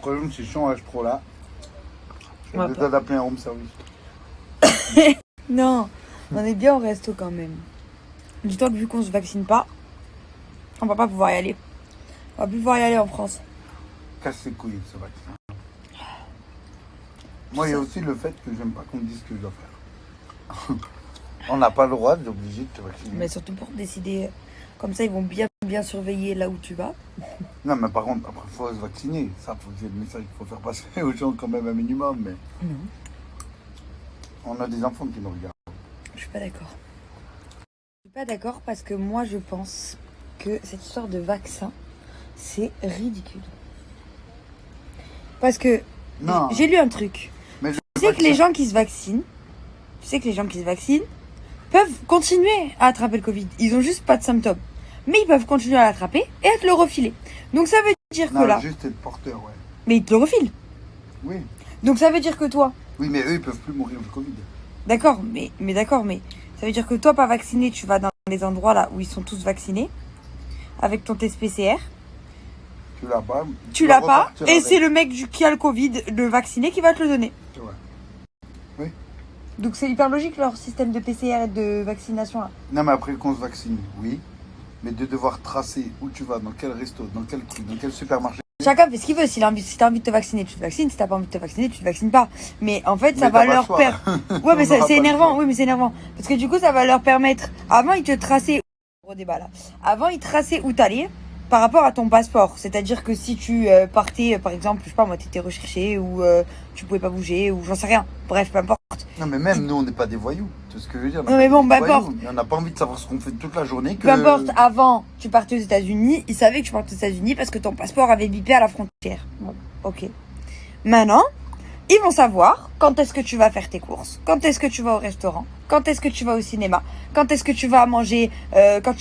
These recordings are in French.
problème, c'est chiant, je trop là. Je Ouais, vais peut-être d'appeler un room service. Non, on est bien au resto quand même. Dis-toi que vu qu'on se vaccine pas, on va pas pouvoir y aller. On va plus pouvoir y aller en France. Casse les couilles de ce vaccin. Moi, il y a aussi le fait que j'aime pas qu'on me dise ce que je dois faire. On n'a pas le droit d'obliger de te vacciner. Mais surtout pour décider. Comme ça, ils vont bien surveiller là où tu vas. Non, mais par contre, après, il faut se vacciner. Ça, c'est le message qu'il faut faire passer aux gens quand même un minimum. Mais Non, on a des enfants qui nous regardent. je suis pas d'accord. Je suis pas d'accord parce que moi, je pense que cette histoire de vaccin, c'est ridicule. Parce que Non. j'ai lu un truc. Mais Tu sais que les gens qui se vaccinent, peuvent continuer à attraper le Covid. Ils ont juste pas de symptômes. Mais ils peuvent continuer à l'attraper et à te le refiler. Donc ça veut dire que non, là... juste être porteur, ouais. Mais ils te le refilent. Oui. Donc ça veut dire que toi... Oui, mais eux, ils peuvent plus mourir du Covid. D'accord, mais ça veut dire que toi, pas vacciné, tu vas dans les endroits là où ils sont tous vaccinés, avec ton test PCR. Tu l'as pas. Tu l'as pas, et c'est le mec qui a le Covid, le vacciné, qui va te le donner. C'est vrai. Oui. Donc c'est hyper logique leur système de PCR et de vaccination là. Non, mais après qu'on se vaccine, oui. Mais de devoir tracer où tu vas, dans quel resto, dans quel truc, dans quel supermarché. Chacun fait ce qu'il veut. Si t'as envie de te vacciner, tu te vaccines. Si t'as pas envie de te vacciner, tu te vaccines pas. Mais en fait, ça va leur permettre. Ouais, mais c'est énervant. Oui, mais c'est énervant. Parce que du coup, ça va leur permettre. Avant, ils te traçaient. Gros débat là. Avant, ils traçaient où t'allais par rapport à ton passeport. C'est-à-dire que si tu partais, par exemple, je sais pas moi, t'étais recherché ou tu pouvais pas bouger ou j'en sais rien. Bref, peu importe. Non, mais même nous, on n'est pas des voyous. C'est ce que je veux dire. Non, mais bon, peu importe. On n'a pas envie de savoir ce qu'on fait toute la journée. Peu importe, avant, tu partais aux États-Unis, ils savaient que tu partais aux États-Unis parce que ton passeport avait bipé à la frontière. Bon, ok. Maintenant, ils vont savoir quand est-ce que tu vas faire tes courses, quand est-ce que tu vas au restaurant, quand est-ce que tu vas au cinéma, quand est-ce que tu vas manger, quand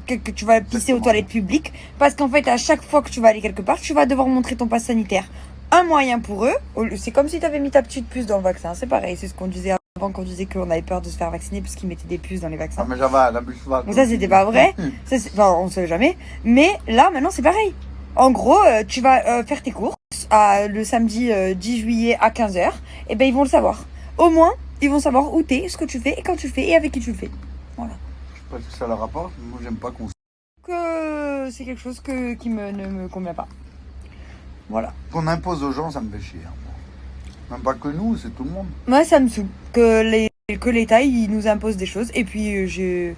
que tu vas pisser aux toilettes publiques. Parce qu'en fait, à chaque fois que tu vas aller quelque part, tu vas devoir montrer ton passe sanitaire. Un moyen pour eux, c'est comme si tu avais mis ta petite puce dans le vaccin. C'est pareil, c'est ce qu'on disait avant, qu'on disait qu'on avait peur de se faire vacciner parce qu'ils mettaient des puces dans les vaccins. Ah, mais j'avais la bûche pas. Mais ça, c'était pas vrai. Ça, enfin, on sait jamais. Mais là, maintenant, c'est pareil. En gros, tu vas faire tes courses le samedi 10 juillet à 15h. Et ben, ils vont le savoir. Au moins, ils vont savoir où t'es, ce que tu fais, et quand tu le fais, et avec qui tu le fais. Voilà. Je sais pas ce que ça leur rapporte. Moi, j'aime pas qu'on... Que c'est quelque chose qui ne me convient pas. Voilà. Qu'on impose aux gens, ça me fait chier. Hein. Même pas que nous, c'est tout le monde. Moi, ça me saoule. Que l'État, il nous impose des choses. Et puis, je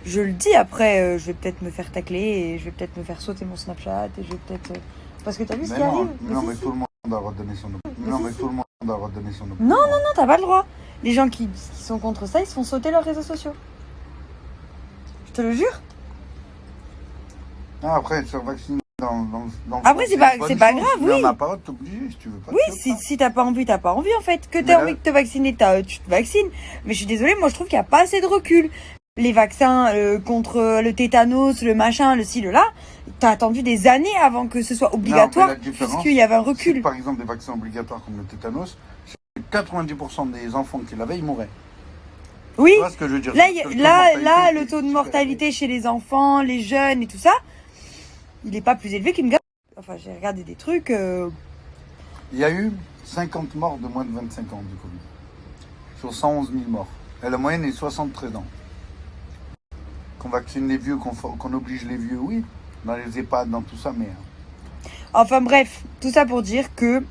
le dis après, je vais peut-être me faire tacler et je vais peut-être me faire sauter mon Snapchat et je vais peut-être... Parce que t'as vu ce qui arrive? Non, mais tout le monde a redonné son opinion. Non, mais tout le monde a redonné son opinion. Non, t'as pas le droit. Les gens qui sont contre ça, ils se font sauter leurs réseaux sociaux. Je te le jure. Ah, après, se vacciner dans après, c'est pas grave, oui. Mais on n'a pas t'es obligé si tu veux pas. Oui, si t'as pas envie, t'as pas envie en fait. Que t'as envie de te vacciner, tu te vaccines. Mais je suis désolée, moi je trouve qu'il n'y a pas assez de recul. Les vaccins contre le tétanos, le machin, le ci, le là, t'as attendu des années avant que ce soit obligatoire, puisqu'il y avait un recul. Par exemple, des vaccins obligatoires comme le tétanos, 90% des enfants qui l'avaient, ils mouraient. Oui, tu vois ce que je veux dire. Là, le taux de mortalité chez les enfants, les jeunes et tout ça, il n'est pas plus élevé qu'une gamme. Enfin, j'ai regardé des trucs. Il y a eu 50 morts de moins de 25 ans du Covid. Sur 111 000 morts. Et la moyenne est 73 ans. Qu'on vaccine les vieux, qu'on oblige les vieux, oui. Dans les EHPAD, dans tout ça, mais... Enfin bref, tout ça pour dire que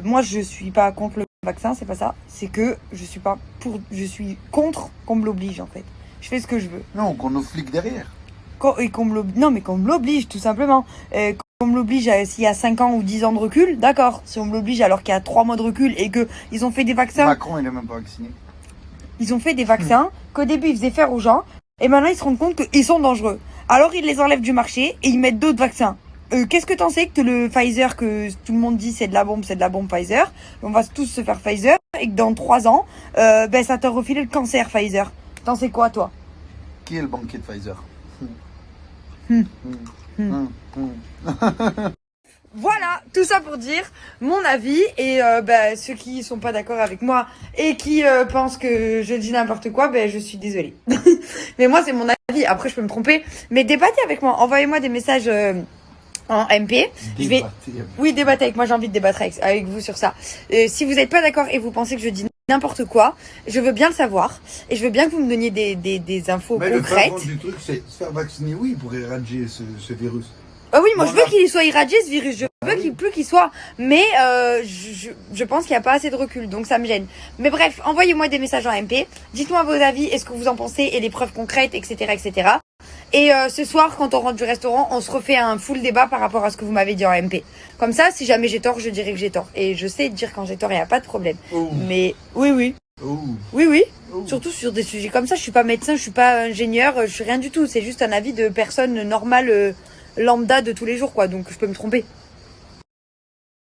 moi, je suis pas contre le vaccin, c'est pas ça. C'est que je suis contre qu'on me l'oblige, en fait. Je fais ce que je veux. Non, qu'on nous flique derrière. Non, mais qu'on me l'oblige, tout simplement. Qu'on me l'oblige s'il y a 5 ans ou 10 ans de recul, d'accord. Si on me l'oblige alors qu'il y a 3 mois de recul et qu'ils ont fait des vaccins... Macron, il est même pas vacciné. Ils ont fait des vaccins qu'au début, ils faisaient faire aux gens. Et maintenant, ils se rendent compte qu'ils sont dangereux. Alors, ils les enlèvent du marché et ils mettent d'autres vaccins. Qu'est-ce que t'en sais que le Pfizer, que tout le monde dit c'est de la bombe Pfizer. On va tous se faire Pfizer et que dans 3 ans, ça t'a refilé le cancer Pfizer. T'en sais quoi, toi? Qui est le banquier de Pfizer? Voilà, tout ça pour dire mon avis et ceux qui sont pas d'accord avec moi et qui pensent que je dis n'importe quoi, je suis désolée. Mais moi c'est mon avis, après je peux me tromper, mais débattez avec moi, envoyez-moi des messages en MP. Je vais... Débattez. Oui, débattez avec moi, j'ai envie de débattre avec vous sur ça. Si vous n'êtes pas d'accord et vous pensez que je dis n'importe quoi, je veux bien le savoir. Et je veux bien que vous me donniez des infos Mais le concrètes. fin fond du truc, c'est se faire vacciner, oui, pour éradiquer ce virus. Ah oui, moi je Voilà. veux qu'il soit irradié ce virus, je veux qu'il plus qu'il soit, mais je pense qu'il n'y a pas assez de recul, donc ça me gêne. Mais bref, envoyez-moi des messages en MP, dites-moi vos avis, est-ce que vous en pensez, et les preuves concrètes, etc. etc. Et ce soir, quand on rentre du restaurant, on se refait un full débat par rapport à ce que vous m'avez dit en MP. Comme ça, si jamais j'ai tort, je dirai que j'ai tort. Et je sais dire quand j'ai tort, il n'y a pas de problème. Oh. Mais oui, Oh. oui. Oh. Surtout sur des sujets comme ça, je suis pas médecin, je suis pas ingénieur, je suis rien du tout. C'est juste un avis de personne normale, lambda de tous les jours, quoi. Donc je peux me tromper.